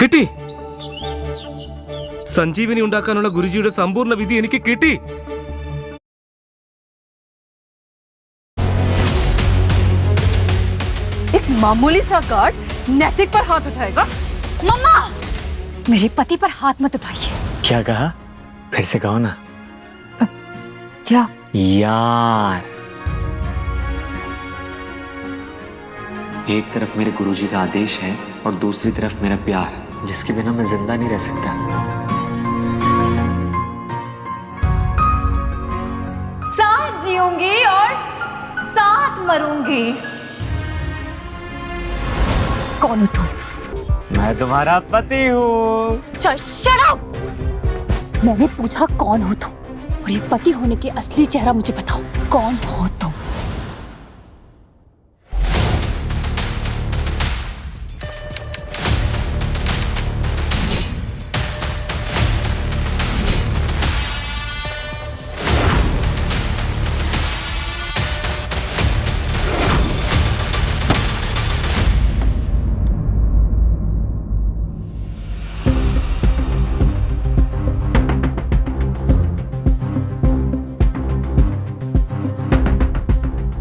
കിട്ടി. സഞ്ജീവനി ഉണ്ടാക്കാനുള്ള ഗുരുജിയുടെ സമ്പൂർണ്ണ വിധി എനിക്ക് കിട്ടി. एक मामूली सा गार्ड नैतिक पर हाथ उठाएगा? मम्मा, मेरे पति पर हाथ मत उठाइए। क्या कहा? फिर से कहो ना। क्या? यार। एक तरफ मेरे गुरुजी का आदेश है और दूसरी तरफ मेरा प्यार, जिसके बिना मैं जिंदा नहीं रह सकता। साथ जीऊंगी और साथ मरूंगी। कौन हो तुम? मैं तुम्हारा पति हूँ। Shut up! मैंने पूछा कौन हो तुम, और ये पति होने के असली चेहरा मुझे बताओ। कौन हो तुम?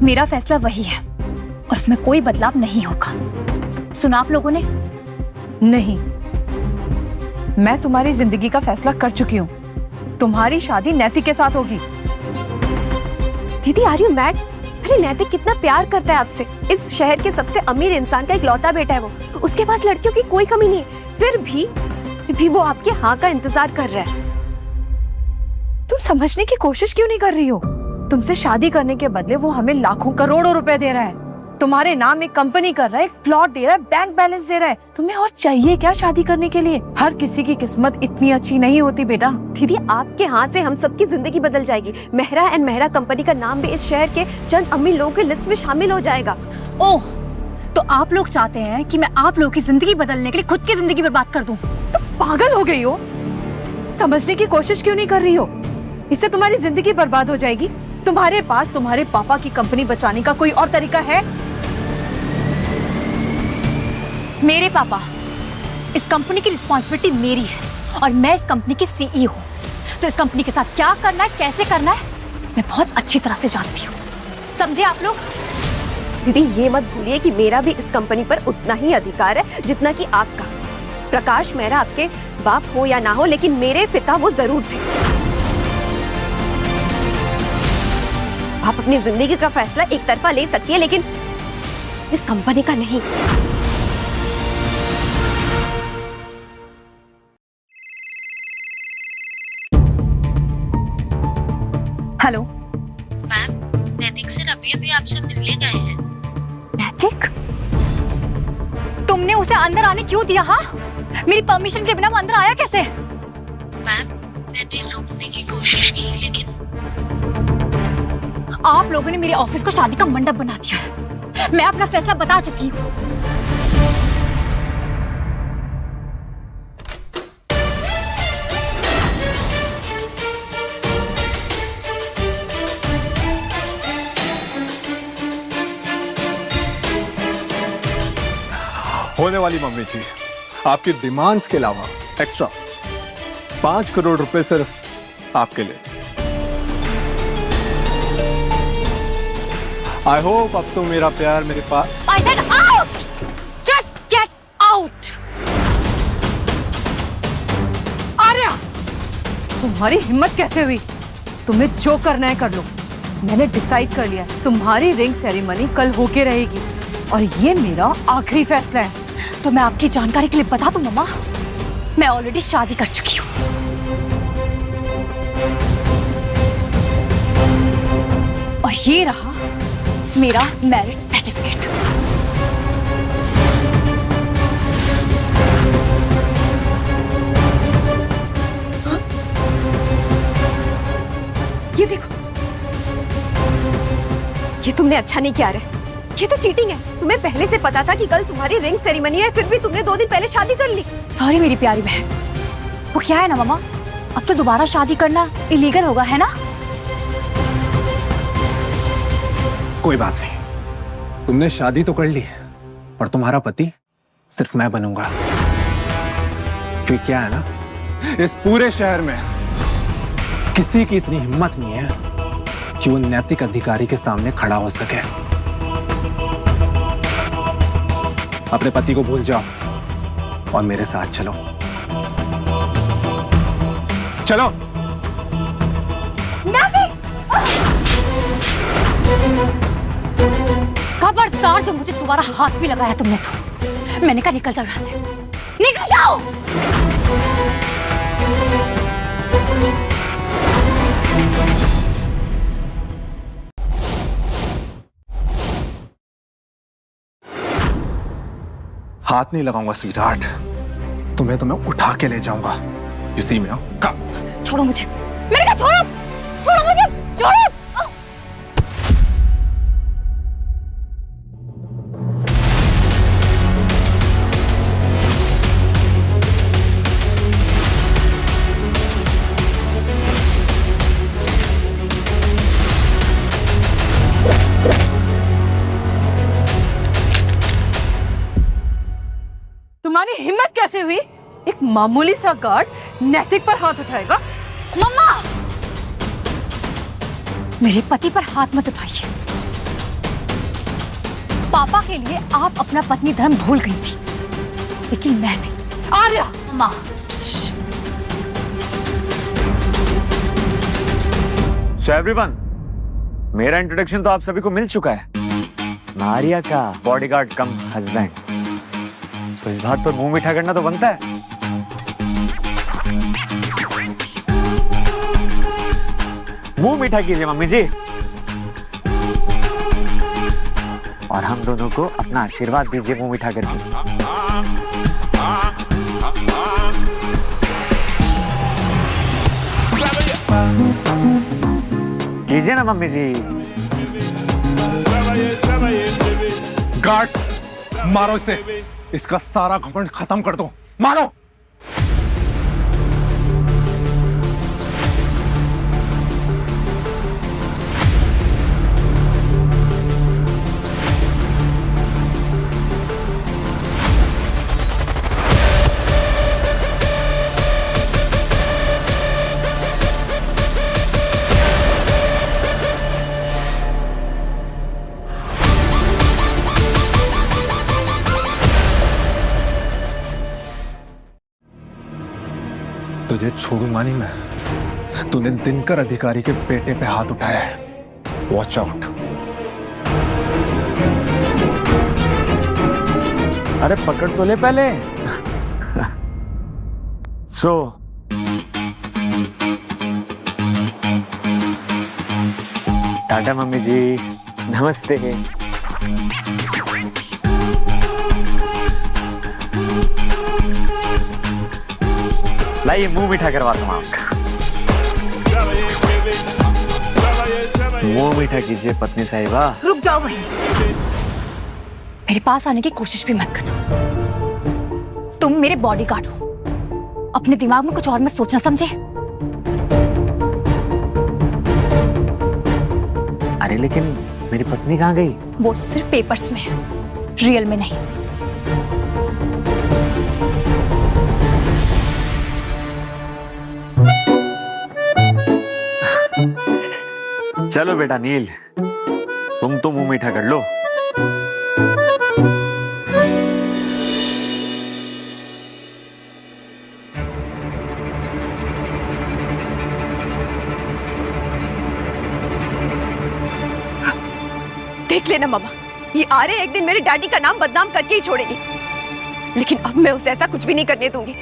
मेरा फैसला वही है और उसमें कोई बदलाव नहीं होगा। सुना आप लोगों ने? नहीं, मैं तुम्हारी जिंदगी का फैसला कर चुकी हूँ। तुम्हारी शादी नैतिक के साथ होगी। दीदी, आर यू मैड? अरे नैतिक कितना प्यार करता है आपसे। इस शहर के सबसे अमीर इंसान का इकलौता बेटा है वो। उसके पास लड़कियों की कोई कमी नहीं है। फिर भी वो आपके हाँ का इंतजार कर रहा है। तुम समझने की कोशिश क्यों नहीं कर रही हो? तुमसे शादी करने के बदले वो हमें लाखों करोड़ों रुपए दे रहा है। तुम्हारे नाम एक कंपनी कर रहा है, एक प्लॉट दे रहा है, बैंक बैलेंस दे रहा है। तुम्हें और चाहिए क्या शादी करने के लिए? हर किसी की किस्मत इतनी अच्छी नहीं होती बेटा। दीदी, आपके हाथ से हम सबकी जिंदगी बदल जाएगी। मेहरा एंड मेहरा कंपनी का नाम भी इस शहर के चंद अमीर लोगों की लिस्ट में शामिल हो जाएगा। ओह, तो आप लोग चाहते हैं कि मैं आप लोगों की जिंदगी बदलने के लिए खुद की जिंदगी बर्बाद कर दूं? तुम पागल हो गई हो? समझने की कोशिश क्यों नहीं कर रही हो? इससे तुम्हारी जिंदगी बर्बाद हो जाएगी। तुम्हारे पास तुम्हारे पापा की कंपनी बचाने का कोई और तरीका है? मेरे पापा, इस कंपनी की रिस्पॉन्सिबिलिटी मेरी है और मैं इस कंपनी की सीईओ हूँ। तो इस कंपनी के साथ क्या करना है, कैसे करना है, मैं बहुत अच्छी तरह से जानती हूँ। समझे आप लोग? दीदी, ये मत भूलिए कि मेरा भी इस कंपनी पर उतना ही अधिकार है जितना कि आपका। प्रकाश मेहरा आपके बाप हो या ना हो, लेकिन मेरे पिता वो जरूर थे। आप अपनी जिंदगी का फैसला एक तरफा ले सकती है, लेकिन इस कंपनी का नहीं। हेलो मैम, नैतिक सर अभी आपसे मिलने गए हैं। नैतिक? तुमने उसे अंदर आने क्यों दिया? हाँ, मेरी परमिशन के बिना वो अंदर आया कैसे? मैम, मैंने रोकने की कोशिश की, लेकिन आप लोगों ने मेरे ऑफिस को शादी का मंडप बना दिया है। मैं अपना फैसला बता चुकी हूँ। होने वाली मम्मी जी, आपकी डिमांड्स के अलावा एक्स्ट्रा 5 करोड़ रुपए सिर्फ आपके लिए। आई होप अब तो मेरा प्यार मेरे पास। I said out! Just get out! Arya, तुम्हारी हिम्मत कैसे हुई? तुम्हें जो करना है कर लो। मैंने डिसाइड कर लिया है, तुम्हारी रिंग सेरेमनी कल होके रहेगी और ये मेरा आखिरी फैसला है। तो मैं आपकी जानकारी के लिए बता दूं मम्मा, मैं ऑलरेडी शादी कर चुकी हूँ। और ये रहा मेरा मैरिज सर्टिफिकेट। ये देखो, ये तुमने अच्छा नहीं किया रे। ये तो चीटिंग है। तुम्हें पहले से पता था कि कल तुम्हारी रिंग सेरेमनी है, फिर भी तुमने 2 दिन पहले शादी कर ली। सॉरी मेरी प्यारी बहन, वो क्या है ना मम्मा, अब तो दोबारा शादी करना इलीगल होगा, है ना? कोई बात नहीं, तुमने शादी तो कर ली और तुम्हारा पति सिर्फ मैं बनूंगा। क्योंकि क्या है ना, इस पूरे शहर में किसी की इतनी हिम्मत नहीं है कि वो नैतिक अधिकारी के सामने खड़ा हो सके। अपने पति को भूल जाओ और मेरे साथ चलो। चलो। खबरदार, जो मुझे तुम्हारा हाथ भी लगाया तुमने तो। मैंने कहा निकल जाओ यहाँ से, निकल जाओ। हाथ नहीं लगाऊंगा स्वीटहार्ट, तुम्हें उठा के ले जाऊंगा। इसी में कम। छोड़ो मुझे, मैंने कहा छोड़ो, छोड़ो मुझे, छोड़ो। तुम्हारी हिम्मत कैसे हुई? एक मामूली सा गार्ड नैतिक पर हाथ उठाएगा? मम्मा, मेरे पति पर हाथ मत उठाइए। पापा के लिए आप अपना पत्नी धर्म भूल गई थी, लेकिन मैं नहीं। आर्या, माँ, सो एवरीवन, मेरा इंट्रोडक्शन तो आप सभी को मिल चुका है। आर्या का बॉडीगार्ड कम हस्बैंड। तो इस बात पर मुंह मीठा करना तो बनता है। मुंह मीठा कीजिए मम्मी जी, और हम दोनों को अपना आशीर्वाद दीजिए मुंह मीठा करके। कीजिए ना मम्मी जी। गार्ड्स, मारो इसे। इसका सारा घमंड खत्म कर दो। मारो। तुझे छोड़ूंगा नहीं मैं। तूने दिनकर अधिकारी के बेटे पे हाथ उठाया है। Watch out. अरे पकड़ तो ले पहले। सो टाटा मम्मी जी, नमस्ते। लाइए मुंह मीठा करवाता हूं आपका। मुंह मीठा कीजिए पत्नी साहिबा। रुक जाओ वहीं। मेरे पास आने की कोशिश भी मत करना। तुम मेरे बॉडीगार्ड हो, अपने दिमाग में कुछ और मत सोचना, समझे? अरे लेकिन मेरी पत्नी कहाँ गई? वो सिर्फ पेपर्स में है, रियल में नहीं। चलो बेटा नील, तुम तो मुंह मीठा कर लो। देख लेना मामा, ये आर्य एक दिन मेरे डैडी का नाम बदनाम करके ही छोड़ेगी। लेकिन अब मैं उसे ऐसा कुछ भी नहीं करने दूंगी।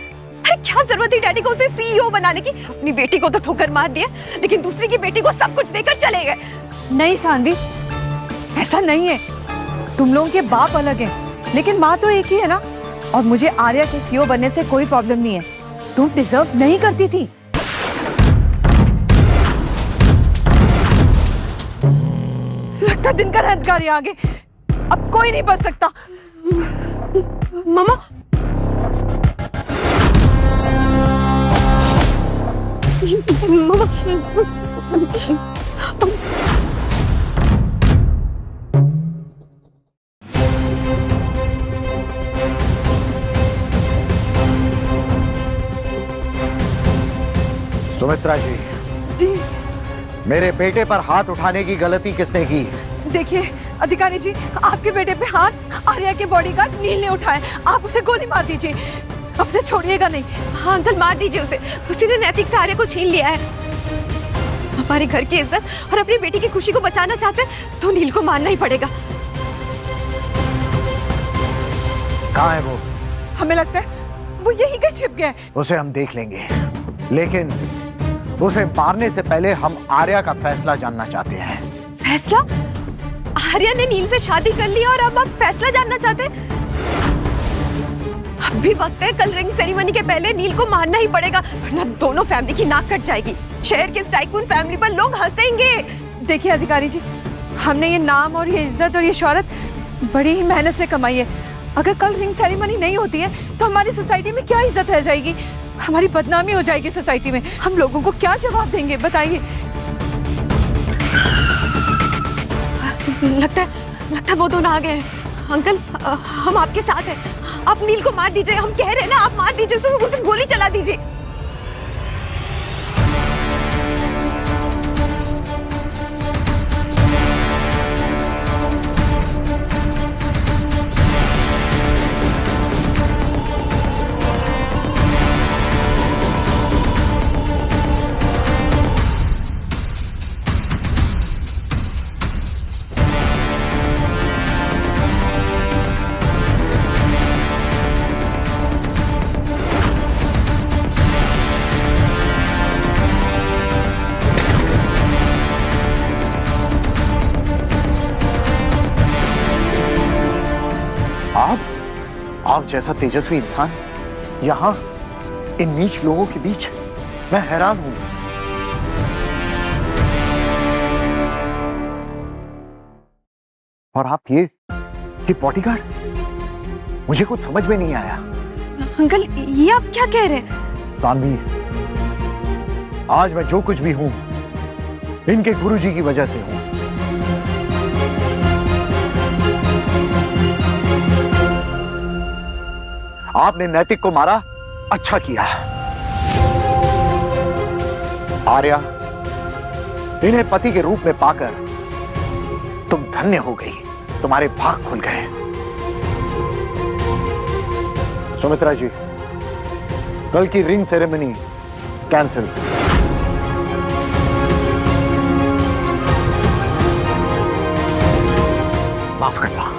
अरे क्या जरूरत थी डैडी को उसे सीईओ बनाने की? अपनी बेटी को तो ठोकर मार दिया, लेकिन दूसरी की बेटी को सब कुछ देकर चले गए। नहीं सानवी, ऐसा नहीं है। तुम लोगों के बाप अलग हैं, लेकिन माँ तो एक ही है ना। और मुझे आर्या के सीईओ बनने से कोई प्रॉब्लम नहीं है। तुम डिजर्व नहीं करती थी। लगता दिनकर अधिकारी आ गए। अब कोई नहीं बच सकता। मामा, सुमित्रा जी, जी मेरे बेटे पर हाथ उठाने की गलती किसने की? देखिए अधिकारी जी, आपके बेटे पे हाथ आर्या के बॉडीगार्ड नील ने उठाए। आप उसे गोली मार दीजिए, अब उसे छोड़िएगा नहीं। हाँ अंकल, मार दीजिए उसे। उसी ने नैतिक से आर्या को छीन लिया है। हमारे घर की इज्जत और अपनी बेटी की खुशी को बचाना चाहते हैं तो नील को मारना ही पड़ेगा। कहाँ है वो? हमें लगता है वो यहीं कहीं छिप गया है। उसे हम देख लेंगे, लेकिन उसे मारने से पहले हम आर्या का फैसला जानना चाहते हैं। फैसला? आर्या ने नील से शादी कर ली और अब आप फैसला जानना चाहते हैं? अब भी वक्त है, कल रिंग सेरेमनी के पहले नील को मारना ही पड़ेगा, वरना दोनों फैमिली की नाक कट जाएगी। शहर के टाइकून फैमिली पर लोग हंसेंगे। देखिए अधिकारी जी, हमने ये नाम और ये इज्जत और ये शोहरत बड़ी ही मेहनत से कमाई है। अगर कल रिंग सेरेमनी नहीं होती है तो हमारी सोसाइटी में क्या इज्जत रह जाएगी? हमारी बदनामी हो जाएगी सोसाइटी में। हम लोगों को क्या जवाब देंगे बताइए? लगता है वो दोनों आ गए हैं। अंकल, हम आपके साथ हैं। आप नील को मार दीजिए, हम कह रहे हैं ना, आप मार दीजिए उसे गोली चला दीजिए। आप जैसा तेजस्वी इंसान यहाँ इन नीच लोगों के बीच, मैं हैरान हूं। और आप ये बॉडीगार्ड, मुझे कुछ समझ में नहीं आया। अंकल, ये आप क्या कह रहे हैं? सानवी, आज मैं जो कुछ भी हूं इनके गुरुजी की वजह से हूं। आपने नैतिक को मारा, अच्छा किया। आर्या, इन्हें पति के रूप में पाकर तुम धन्य हो गई, तुम्हारे भाग खुल गए। सुमित्रा जी, कल की रिंग सेरेमनी कैंसिल। माफ करना।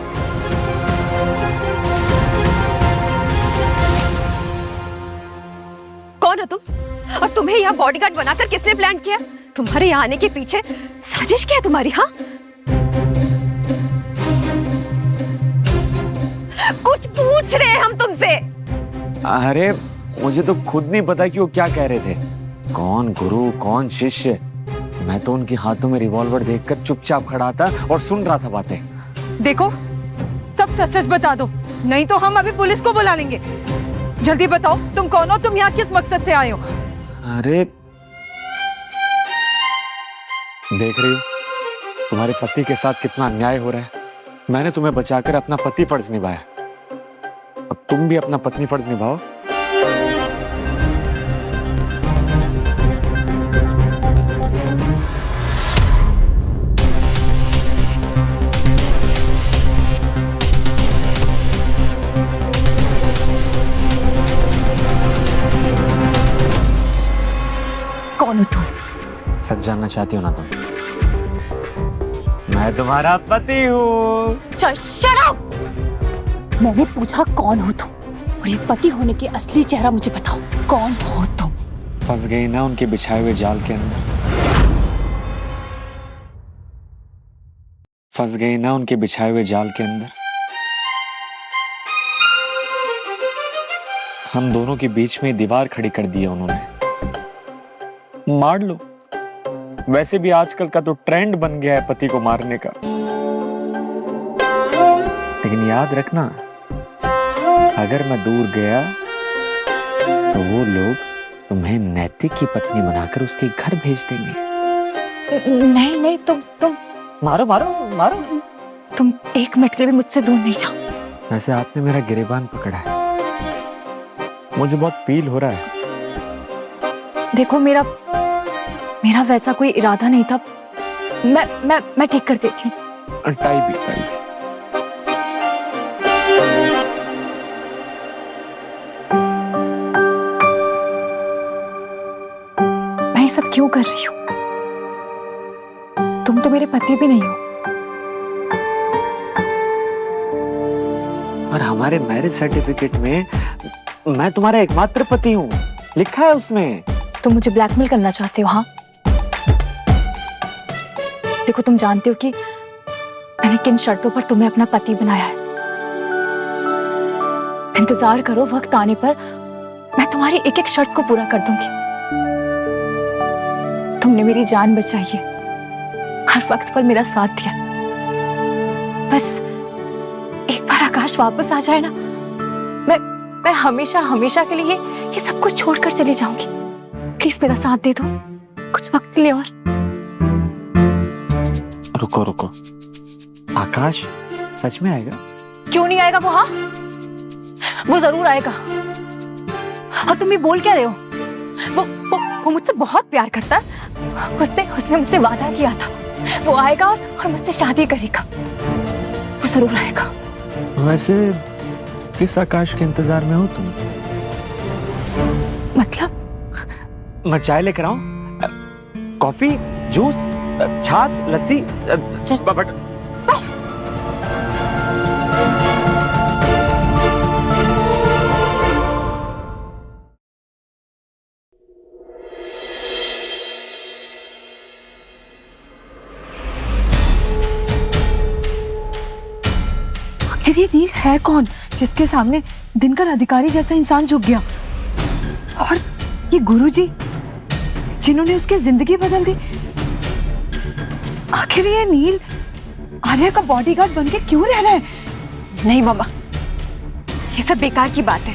कौन हो तुम? और तुम्हें यहाँ बॉडीगार्ड बनाकर किसने प्लान किया? तुम्हारे यहाँ आने के पीछे साजिश क्या है तुम्हारी? हाँ, कुछ पूछ रहे हैं हम तुमसे। अरे मुझे तो खुद नहीं पता कि वो क्या कह रहे थे। कौन गुरु कौन शिष्य, मैं तो उनके हाथों में रिवॉल्वर देखकर चुपचाप खड़ा था और सुन रहा था बातें। देखो, सब सच सच बता दो, नहीं तो हम अभी पुलिस को बुला लेंगे। जल्दी बताओ, तुम कौन हो? तुम यहाँ किस मकसद से आए हो? अरे देख रही हो तुम्हारे पति के साथ कितना अन्याय हो रहा है। मैंने तुम्हें बचाकर अपना पति फर्ज निभाया, अब तुम भी अपना पत्नी फर्ज निभाओ। कौन हो तुम? सच जानना चाहती हो ना तुम? मैं तुम्हारा पति हूँ। Shut up! मैंने पूछा कौन हो तुम, और ये पति होने के असली चेहरा मुझे बताओ, कौन हो तुम? फंस गई ना उनके बिछाए हुए जाल के अंदर, फंस गई ना उनके बिछाए हुए जाल के अंदर। हम दोनों के बीच में दीवार खड़ी कर दी है उन्होंने। मार लो, वैसे भी आजकल का तो ट्रेंड बन गया है पति को मारने का। लेकिन याद रखना, अगर मैं दूर गया तो वो लोग तुम्हें नैतिक की पत्नी बनाकर उसके घर भेज देंगे। नहीं नहीं, तुम मारो मारो मारो। तुम एक मिनट के लिए भी मुझसे दूर नहीं जाओ। वैसे आपने मेरा गिरेबान पकड़ा है, मुझे बहुत फील हो रहा है। देखो, मेरा मेरा वैसा कोई इरादा नहीं था। मैं ठीक कर देती हूँ। टाई भी टाई। मैं ये सब क्यों कर रही हूँ? तुम तो मेरे पति भी नहीं हो। और हमारे मैरिज सर्टिफिकेट में मैं तुम्हारा एकमात्र पति हूँ, लिखा है उसमें। तुम मुझे ब्लैकमेल करना चाहते हो? हाँ, देखो तुम जानते हो कि मैंने किन शर्तों पर तुम्हें अपना पति बनाया है। इंतजार करो, वक्त आने पर मैं तुम्हारी एक एक शर्त को पूरा कर दूंगी। तुमने मेरी जान बचाई है, हर वक्त पर मेरा साथ दिया। बस एक बार आकाश वापस आ जाए ना, मैं हमेशा हमेशा के लिए ये सब कुछ छोड़कर चली जाऊंगी। प्लीज मेरा साथ दे दो कुछ वक्त के लिए और। रुको रुको, आकाश सच में आएगा? क्यों नहीं आएगा वो? हाँ, वो जरूर आएगा। और तुम भी बोल क्या रहे हो? वो मुझसे बहुत प्यार करता है। उसने मुझसे वादा किया था, वो आएगा और मुझसे शादी करेगा। वो जरूर आएगा। वैसे किस आकाश के इंतजार में हो तुम? मतलब? मैं चाय लेकर आऊं? कॉफी, जूस, छाछ, लस्सी? बट आखिर ये नील है कौन जिसके सामने दिनकर अधिकारी जैसा इंसान झुक गया? और ये गुरुजी जिन्होंने उसकी जिंदगी बदल दी। आखिर ये नील आर्या का बॉडीगार्ड बनके क्यों रह रहा है? नहीं मामा, ये सब बेकार की बात है।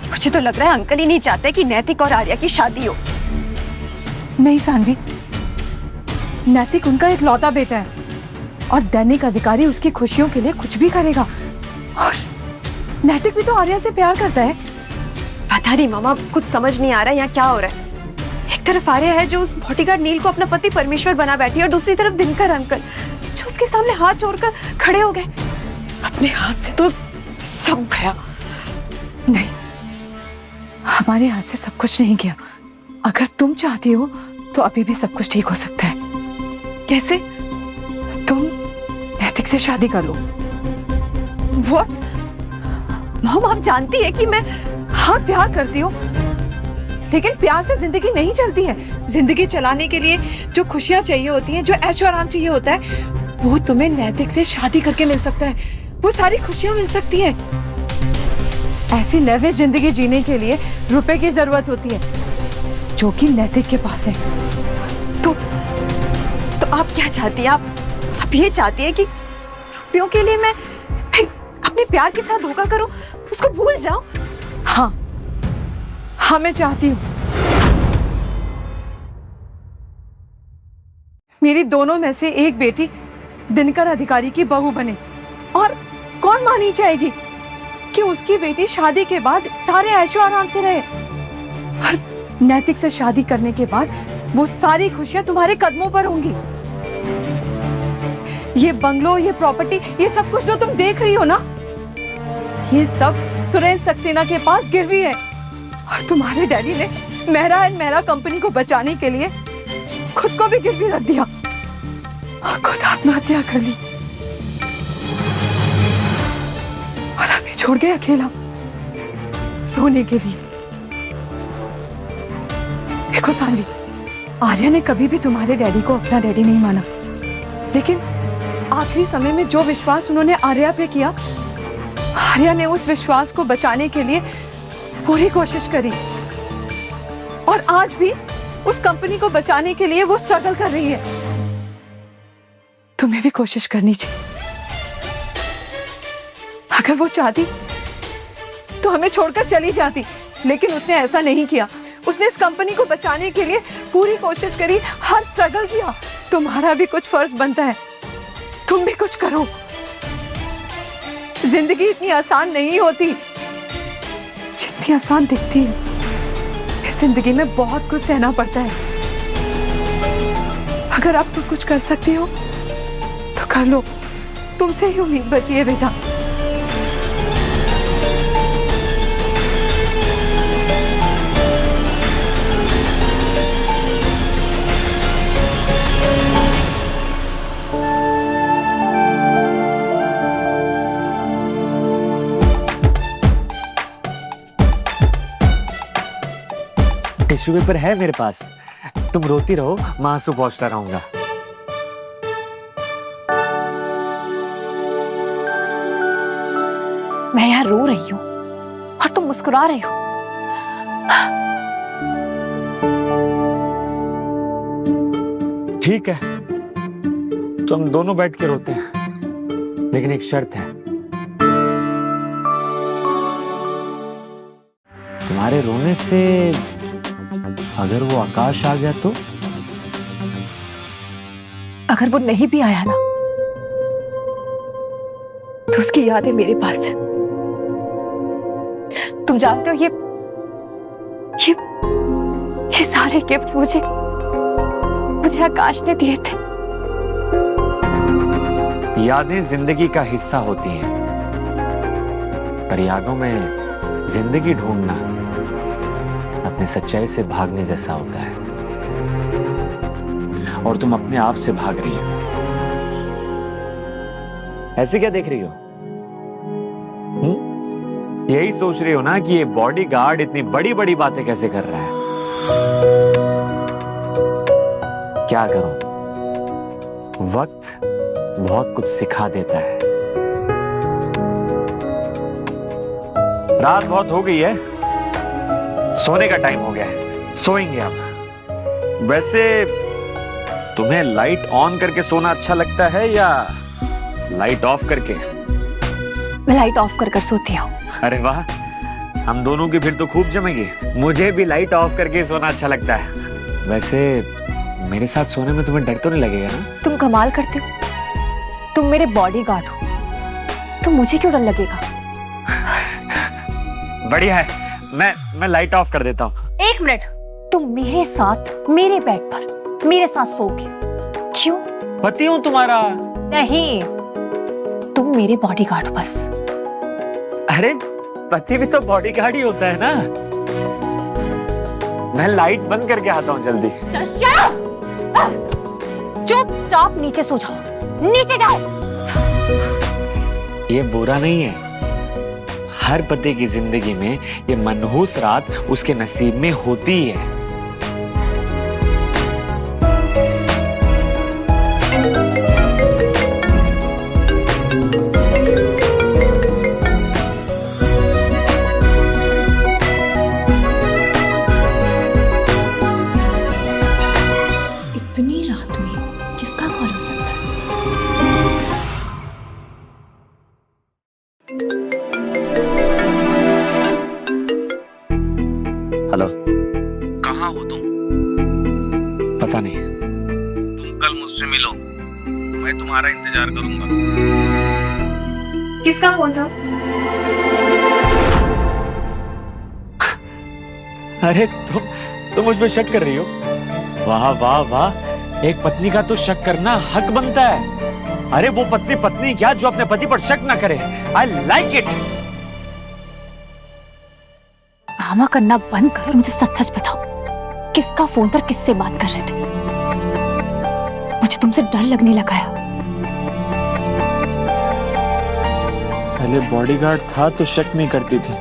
मुझे तो लग रहा है अंकल ही नहीं चाहते कि नैतिक और आर्या की शादी हो। नहीं सानवी, नैतिक उनका एक लौता बेटा है और दैनिक अधिकारी उसकी खुशियों के लिए कुछ भी करेगा। और नैतिक भी तो आर्या से प्यार करता है। पता नहीं मामा, कुछ समझ नहीं आ रहा है यहाँ क्या हो रहा है। एक तरफ आर्या है जो उस बॉडीगार्ड नील को अपना पति परमेश्वर बना बैठी है, और दूसरी तरफ दिनकर अंकल जो उसके सामने हाथ जोड़कर खड़े हो गए। अपने हाथ से तो सब गया। नहीं, हमारे हाथ से सब कुछ नहीं गया। अगर तुम चाहती हो तो अभी भी सब कुछ ठीक हो सकता है। कैसे? तुम नैतिक से शादी कर लो। What? मॉम, आप जानती है कि मैं हाँ, प्यार करती हो, लेकिन प्यार से जिंदगी नहीं चलती है। जिंदगी चलाने के लिए जो खुशियां चाहिए होती हैं, जो ऐशो आराम चाहिए होता है, वो तुम्हें नैतिक से शादी करके मिल सकता है। वो सारी खुशियां मिल सकती हैं। ऐसी लेविश जिंदगी जीने के लिए रुपए की जरूरत होती है, जो कि नैतिक के पास है। तो आप क्या चाहती हैं? आप ये चाहती हैं कि रुपयों के लिए मैं अपने प्यार के साथ धोखा करूं, उसको भूल जाऊं? हाँ, मैं चाहती हूँ मेरी दोनों में से एक बेटी दिनकर अधिकारी की बहू बने। और कौन मानी चाहेगी कि उसकी बेटी शादी के बाद सारे ऐशो आराम से रहे। और नैतिक से शादी करने के बाद वो सारी खुशियां तुम्हारे कदमों पर होंगी। ये बंगलो, ये प्रॉपर्टी, ये सब कुछ जो तुम देख रही हो ना, ये सब सुरेंद्र सक्सेना के पास गिरवी है। और तुम्हारे डैडी ने मेहरा एंड मेहरा कंपनी को बचाने के लिए खुद को भी गिरवी रख दिया और खुद आत्महत्या कर ली और हमें छोड़ गए अकेला रोने के लिए। देखो सानवी, आर्या ने कभी भी तुम्हारे डैडी को अपना डैडी नहीं माना, लेकिन आखिरी समय में जो विश्वास उन्होंने आर्या पे किया, आर्या ने उस विश्वास को बचाने के लिए पूरी कोशिश करी। और आज भी उस कंपनी को बचाने के लिए वो स्ट्रगल कर रही है। तुम्हें भी कोशिश करनी चाहिए। अगर वो चाहती तो हमें छोड़कर चली जाती, लेकिन उसने ऐसा नहीं किया। उसने इस कंपनी को बचाने के लिए पूरी कोशिश करी, हर स्ट्रगल किया। तुम्हारा भी कुछ फर्ज बनता है, तुम भी कुछ करो। जिंदगी इतनी आसान नहीं होती जितनी आसान दिखती है। इस जिंदगी में बहुत कुछ सहना पड़ता है। अगर आप तो कुछ कर सकती हो तो कर लो, तुमसे ही उम्मीद बची है बेटा। टिश्यू पेपर है मेरे पास, तुम रोती रहो, मैं आंसू पहुंचता रहूंगा। मैं यहाँ रो रही हूँ और तुम मुस्कुरा रही हो। ठीक है, तो हम दोनों बैठ के रोते हैं, लेकिन एक शर्त है। तुम्हारे रोने से अगर वो आकाश आ गया तो? अगर वो नहीं भी आया ना तो उसकी यादें मेरे पास है। तुम जानते हो ये सारे गिफ्ट्स मुझे आकाश ने दिए थे। यादें जिंदगी का हिस्सा होती हैं, पर यादों में जिंदगी ढूंढना अपने सच्चाई से भागने जैसा होता है। और तुम अपने आप से भाग रही हो। ऐसे क्या देख रही हो? यही सोच रही हो ना कि ये बॉडीगार्ड इतनी बड़ी बड़ी बातें कैसे कर रहा है। क्या करूं, वक्त बहुत कुछ सिखा देता है। रात बहुत हो गई है, सोने का टाइम हो गया है, सोएंगे अब। वैसे तुम्हें लाइट ऑन करके सोना अच्छा लगता है या लाइट ऑफ करके? मैं लाइट ऑफ कर सोती हूँ। अरे वाह, हम दोनों की फिर तो खूब जमेगी। मुझे भी लाइट ऑफ करके सोना अच्छा लगता है। वैसे मेरे साथ सोने में तुम्हें डर तो नहीं लगेगा ना? तुम कमाल करते हो, तुम मेरे बॉडीगार्ड हो, तो मुझे क्यों डर लगेगा? बढ़िया है, मैं लाइट ऑफ कर देता हूँ। एक मिनट, तुम मेरे साथ मेरे बेड पर मेरे साथ सोओगे? क्यों? पति हूँ तुम्हारा। नहीं, तुम मेरे बॉडीगार्ड हो बस। अरे पति भी तो बॉडीगार्ड ही होता है ना। मैं लाइट बंद करके आता हूँ जल्दी। चुपचाप नीचे सो जाओ, नीचे जाओ। ये बुरा नहीं है, हर पति की जिंदगी में ये मनहूस रात उसके नसीब में होती है। इतनी रात में किसका कॉल हो सकता है? हेलो, कहाँ हो तुम? पता नहीं। तुम कल मुझसे मिलो, मैं तुम्हारा इंतजार करूंगा। किसका फोन था? अरे तुम मुझ पे शक कर रही हो? वाह वाह वाह, एक पत्नी का तो शक करना हक बनता है। अरे वो पत्नी क्या जो अपने पति पर शक ना करे। I like it. ड्रामा करना बंद करो, मुझे सच सच बताओ, किसका फोन पर किससे बात कर रहे थे? मुझे तुमसे डर लगने लगा है। पहले बॉडीगार्ड था तो शक नहीं करती थी,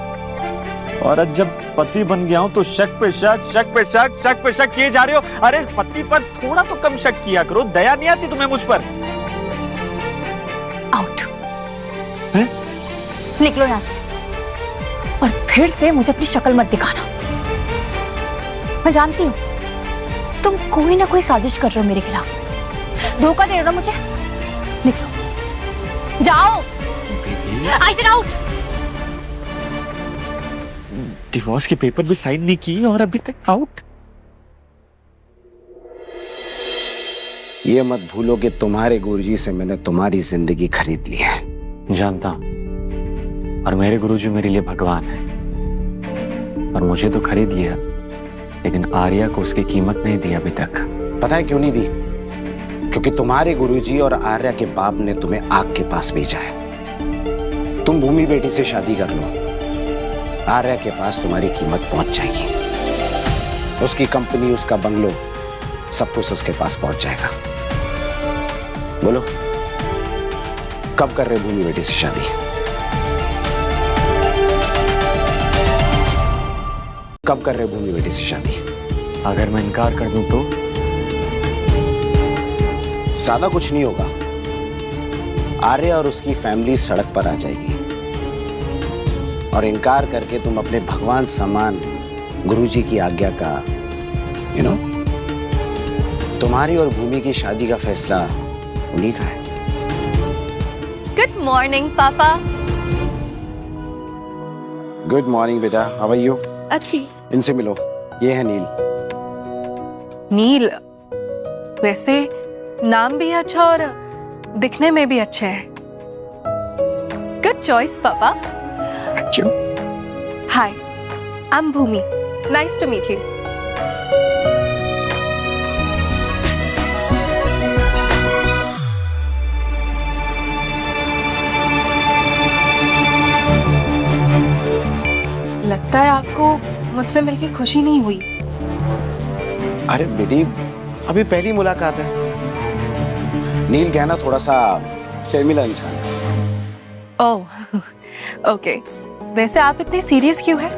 और अब जब पति बन गया हूं तो शक पे शक किए जा रहे हो। अरे पति पर थोड़ा तो कम शक किया करो, दया नहीं आती तुम्हें मुझ पर? आउट, निकलो यहां से, और फिर से मुझे अपनी शक्ल मत दिखाना। मैं जानती हूं तुम कोई ना कोई साजिश कर रहे हो मेरे खिलाफ, धोखा दे रहे हो मुझे। निकलो, जाओ। I said out. डिवोर्स के पेपर भी साइन नहीं किए और अभी तक आउट। ये मत भूलो कि तुम्हारे गुरुजी से मैंने तुम्हारी जिंदगी खरीद ली है। जानता हूं, और मेरे गुरुजी मेरे लिए भगवान है, और मुझे तो खरीद लिया, लेकिन आर्या को उसकी कीमत नहीं दी अभी तक। पता है क्यों नहीं दी? क्योंकि तुम्हारे गुरुजी और आर्या के बाप ने तुम्हें आग के पास भेजा है। तुम भूमि बेटी से शादी कर लो, आर्या के पास तुम्हारी कीमत पहुंच जाएगी। उसकी कंपनी, उसका बंगलो, सब कुछ उसके पास पहुंच जाएगा। बोलो, कब कर रहे भूमि बेटी से शादी? कब कर रहे भूमि बेटी से शादी? अगर मैं इनकार कर दूं तो? ज्यादा कुछ नहीं होगा। आर्या और उसकी फैमिली सड़क पर आ जाएगी और इनकार करके तुम अपने भगवान समान गुरुजी की आज्ञा का तुम्हारी और भूमि की शादी का फैसला उन्हीं का है। गुड मॉर्निंग पापा। गुड मॉर्निंग बेटा, हाउ आर यू? अच्छी। इनसे मिलो, ये है नील। नील, वैसे नाम भी अच्छा और दिखने में भी अच्छे हैं। गुड चॉइस पापा। Thank you. Hi, I am Bhumi. Nice to meet you. लगता है आपको मुझसे मिलकर खुशी नहीं हुई। अरे बेटी, अभी पहली मुलाकात है। नील कहना थोड़ा सा शर्मिला इंसान है। Oh okay. वैसे आप इतने सीरियस क्यों हैं?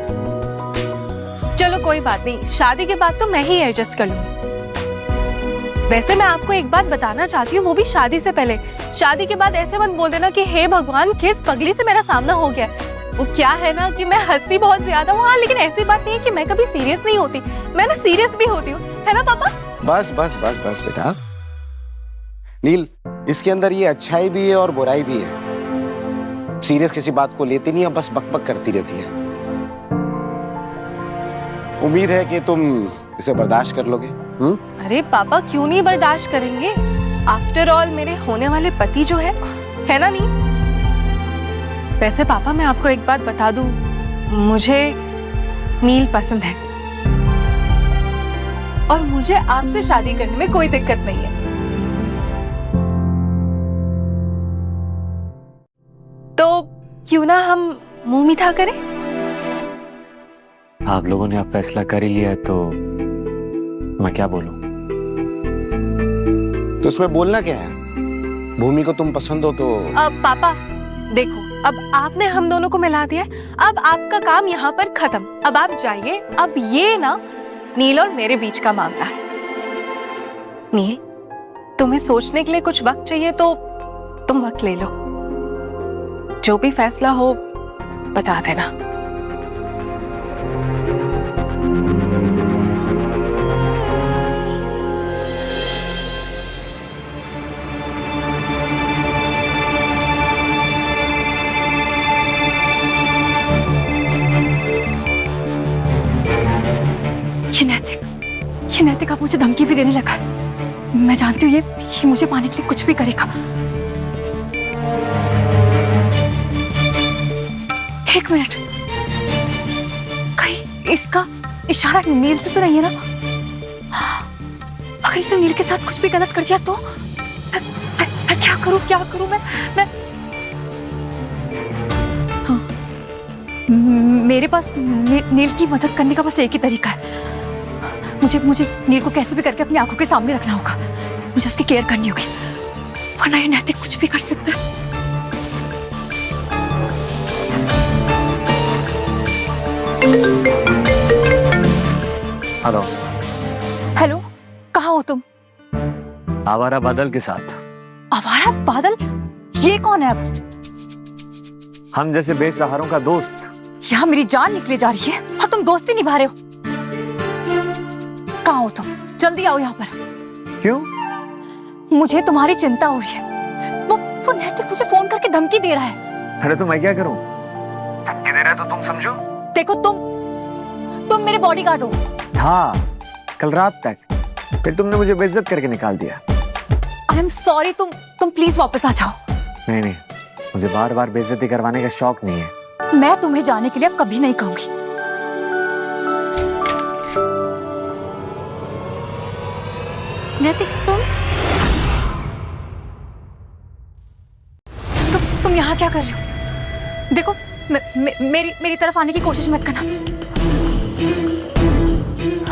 चलो कोई बात नहीं, शादी के बाद तो मैं ही एडजस्ट कर लूंगी। वैसे मैं आपको एक बात बताना चाहती हूँ, वो भी शादी से पहले। शादी के बाद ऐसे मत बोल देना कि हे भगवान, किस पगली से मेरा सामना हो गया। वो क्या है ना कि मैं हंसती बहुत ज्यादा हूँ। हाँ, लेकिन ऐसी बात नहीं है कि मैं कभी सीरियस नहीं होती। मैं ना सीरियस भी होती हूँ, है ना पापा? बस बस बस बस बेटा। नील, इसके अंदर ये अच्छाई भी है और बुराई भी है। सीरियस किसी बात को लेती नहीं है, बस बकबक करती रहती है। उम्मीद है कि तुम इसे बर्दाश्त कर लोगे। अरे पापा, क्यों नहीं बर्दाश्त करेंगे? आफ्टर ऑल मेरे होने वाले पति जो है ना? नहीं, वैसे पापा मैं आपको एक बात बता दूं, मुझे नील पसंद है और मुझे आपसे शादी करने में कोई दिक्कत नहीं है। तो क्यों ना हम मुंह मीठा करें? आप लोगों ने अब फैसला कर ही लिया है तो मैं क्या बोलूं? तो उसमें बोलना क्या है? भूमि को तुम पसंद हो तो? अब पापा देखो, अब आपने हम दोनों को मिला दिया, अब आपका काम यहाँ पर खत्म। अब आप जाइए। अब ये ना नील और मेरे बीच का मामला है। नील, तुम्हें सोचने के लिए कुछ वक्त चाहिए तो तुम वक्त ले लो। जो भी फैसला हो बता देना। ये नैतिक आप मुझे धमकी भी देने लगा है। मैं जानती हूँ ये मुझे पाने के लिए कुछ भी करेगा। एक मिनट, कहीं इसका इशारा नील से तो नहीं है ना? अगर इसने नील के साथ कुछ भी गलत कर दिया तो मैं क्या करूं मैं हाँ, मेरे पास नील की मदद करने का बस एक ही तरीका है। मुझे नील को कैसे भी करके अपनी आंखों के सामने रखना होगा। मुझे उसकी केयर करनी होगी, वरना ये नैतिक कुछ भी कर सकता है। हेलो। हेलो, कहाँ हो तुम? आवारा बादल के साथ। आवारा बादल? ये कौन है? अब हम जैसे बेसहारों का दोस्त। यहाँ मेरी जान निकले जा रही है और तुम दोस्ती निभा रहे हो। कहाँ हो तुम? जल्दी आओ यहाँ पर। क्यों? मुझे तुम्हारी चिंता हो रही है। वो नैतिक मुझे फोन करके धमकी दे रहा है। अरे तो मैं क्या करूं? धमकी दे रहा है तो तुम समझो। देखो, तुम मेरे बॉडीगार्ड हो। हाँ, कल रात तक, फिर तुमने मुझे बेइज्जत करके निकाल दिया। आई एम सॉरी, तुम प्लीज वापस आ जाओ। नहीं, मुझे बार बार बेइज्जती करवाने का शौक नहीं है। मैं तुम्हें जाने के लिए अब कभी नहीं कहूंगी। नैतिक, तुम क्या कर रही हो? देखो मेरी तरफ आने की कोशिश मत करना।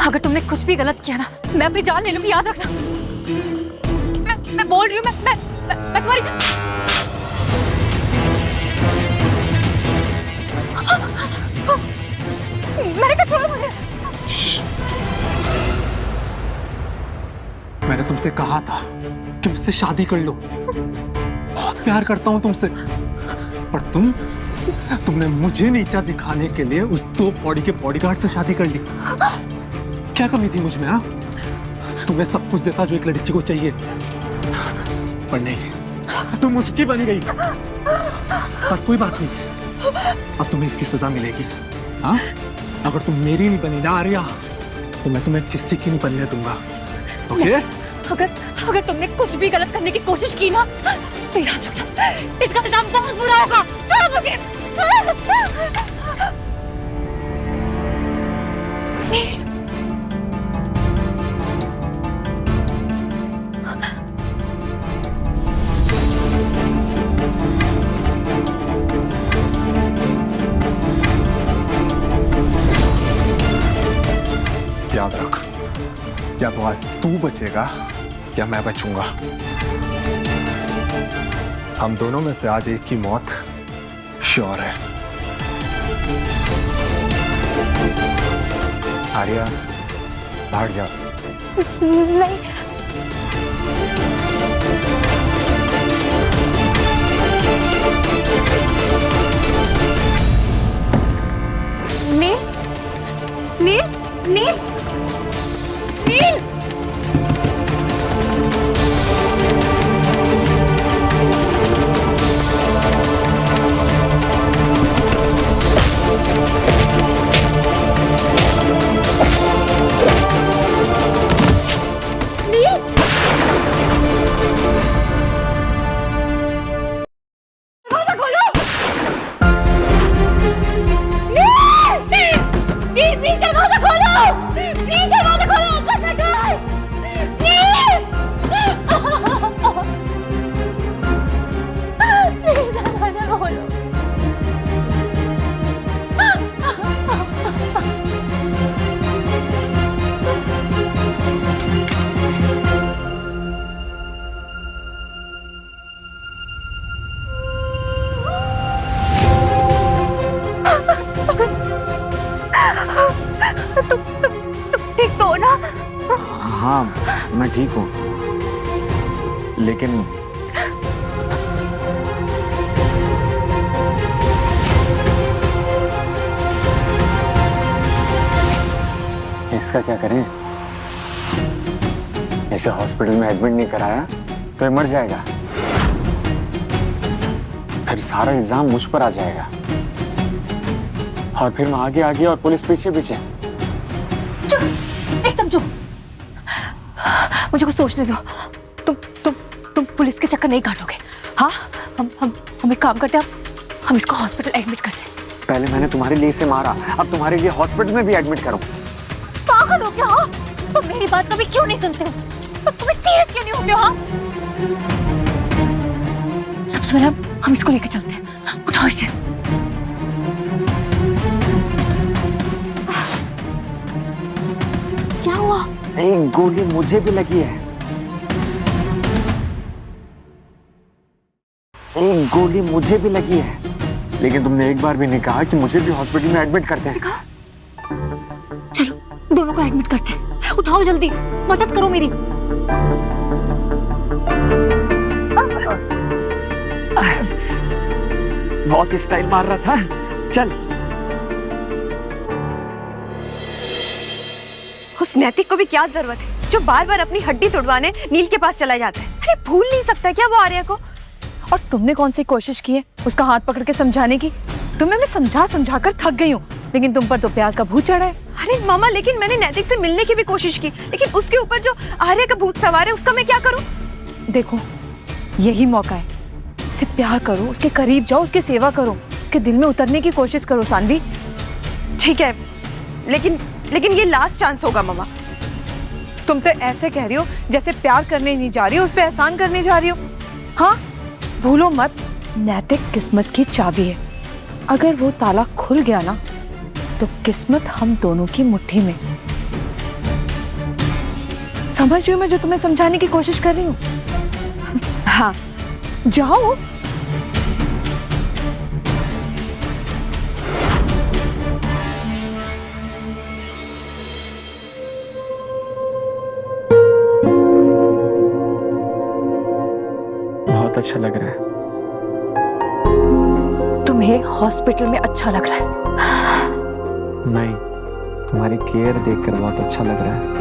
अगर तुमने कुछ भी गलत किया ना, मैं अपनी जान ले लूंगी, याद रखना। मैं बोल रही हूँ, मैं तुम्हारी मैंने कहा छोड़ो मुझे। मैंने तुमसे कहा था कि मुझसे शादी कर लो। बहुत प्यार करता हूं तुमसे, पर तुमने मुझे नीचा दिखाने के लिए उस 2 पौड़ी के बॉडीगार्ड से शादी कर ली। क्या कमी थी मुझ में? हाँ, तुम्हें सब कुछ देता जो एक लड़की को चाहिए, पर नहीं, तुम उसकी बनी गई। पर कोई बात नहीं, अब तुम्हें इसकी सजा मिलेगी। हाँ, अगर तुम मेरी नहीं बनी ना आर्या, तो मैं तुम्हें किसी की नहीं बनने दूंगा। ओके? अगर तुमने कुछ भी गलत करने की कोशिश की ना, तो याद रखना इसका अंजाम बहुत बुरा होगा। छोड़ो मुझे। याद रख, या तो आज तू बचेगा या मैं बचूंगा। हम दोनों में से आज एक की मौत श्योर है। आर्या, भाग जा। नहीं, नील, नील, नील, नील। हाँ, मैं ठीक हूँ, लेकिन इसका क्या करें? इसे हॉस्पिटल में एडमिट नहीं कराया तो ये मर जाएगा, फिर सारा इल्जाम मुझ पर आ जाएगा, और फिर मैं आगे आगे और पुलिस पीछे पीछे। एकदम चुप, मुझे कुछ सोचने दो। तुम पुलिस के चक्कर नहीं काटोगे। हाँ, हम एक काम करते हैं, हम इसको हॉस्पिटल एडमिट करते हैं। पहले मैंने तुम्हारे लिए इसे मारा, अब तुम्हारे लिए हॉस्पिटल में भी एडमिट करूं। पागल हो क्या? हाँ, तुम मेरी बात कभी क्यों नहीं सुनते हो? तुम्हें सीरियस क्यों नहीं होते हो? हाँ, सबसे पहले हम इसको लेकर चलते हैं। उठाओ इसे। क्या हुआ? एक गोली मुझे भी लगी है, एक गोली मुझे भी लगी है, लेकिन तुमने एक बार भी नहीं कहा कि मुझे भी हॉस्पिटल में एडमिट करते हैं। चलो दोनों को एडमिट करते हैं। उठाओ जल्दी, मदद करो मेरी। बहुत स्टाइल मार रहा था। चल। उस नैतिक को भी क्या जरूरत है जो बार बार अपनी हड्डी तुड़वाने नील के पास चला जाता है? अरे भूल नहीं सकता क्या वो आर्या को? और तुमने कौन सी कोशिश की है उसका हाथ पकड़ के समझाने की? तुम्हें मैं समझा कर थक गई हूँ, लेकिन तुम पर तो प्यार का भूत चढ़ा है। अरे मामा, लेकिन मैंने नैतिक से मिलने की भी कोशिश की, लेकिन उसके ऊपर जो आर्या का भूत सवार है उसका मैं क्या करूँ? देखो, यही मौका है, उससे प्यार करो, उसके करीब जाओ, उसकी सेवा करो, उसके दिल में उतरने की कोशिश करो सानवी। ठीक है, लेकिन ये लास्ट चांस होगा मामा। तुम तो ऐसे कह रही हो जैसे प्यार करने नहीं जा रही हो, उस पर एहसान करने जा रही हो। हाँ, भूलो मत, नैतिक किस्मत की चाबी है। अगर वो ताला खुल गया ना तो किस्मत हम दोनों की मुट्ठी में। समझ रही हो मैं जो तुम्हें समझाने की कोशिश कर रही हूँ? हाँ, जाओ। बहुत अच्छा लग रहा है। तुम्हें हॉस्पिटल में अच्छा लग रहा है? नहीं, तुम्हारी केयर देखकर बहुत अच्छा लग रहा है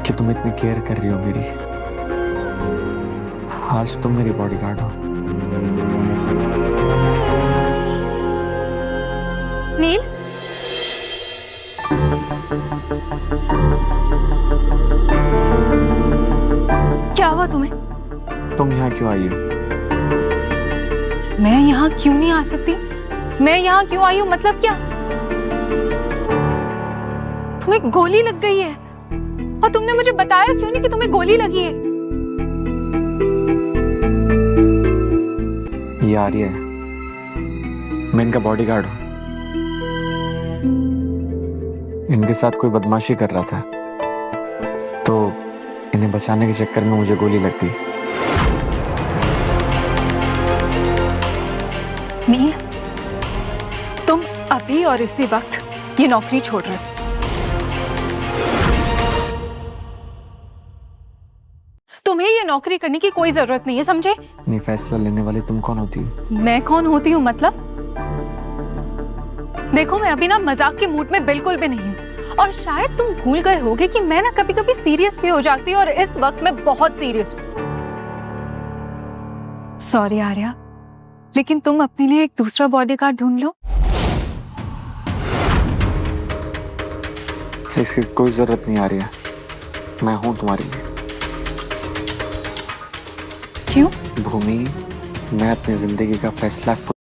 कि तुम इतनी केयर कर रही हो मेरी। आज तुम मेरी बॉडीगार्ड हो। नील, क्या हुआ तुम्हें? तुम यहाँ क्यों आई हो? मैं यहाँ क्यों नहीं आ सकती? मैं यहाँ क्यों आई हूँ मतलब क्या? तुम्हें गोली लग गई है और तुमने मुझे बताया क्यों नहीं कि तुम्हें गोली लगी है? ये आर्या है, मैं इनका बॉडीगार्ड हूँ। इनके साथ कोई बदमाशी कर रहा था तो इन्हें बचाने के चक्कर में मुझे गोली लग गई। नील, तुम अभी और इसी वक्त ये नौकरी छोड़ रहे हो। तुम्हें ये नौकरी करने की कोई जरूरत नहीं है, समझे? नहीं, फैसला लेने वाली तुम कौन होती हो? मैं कौन होती हूँ मतलब? देखो, मैं अभी ना मजाक के मूड में बिल्कुल भी नहीं हूँ और शायद तुम भूल गए होगे कि मैं ना कभी कभी सीरियस भी हो जाती हूँ और इस वक्त मैं बहुत सीरियस हूँ। सॉरी आर्या, लेकिन तुम अपने लिए एक दूसरा बॉडीगार्ड ढूंढ लो। इसकी कोई जरूरत नहीं आ रही है, मैं हूं तुम्हारे लिए। क्यों? भूमि, मैं अपनी जिंदगी का फैसला खुद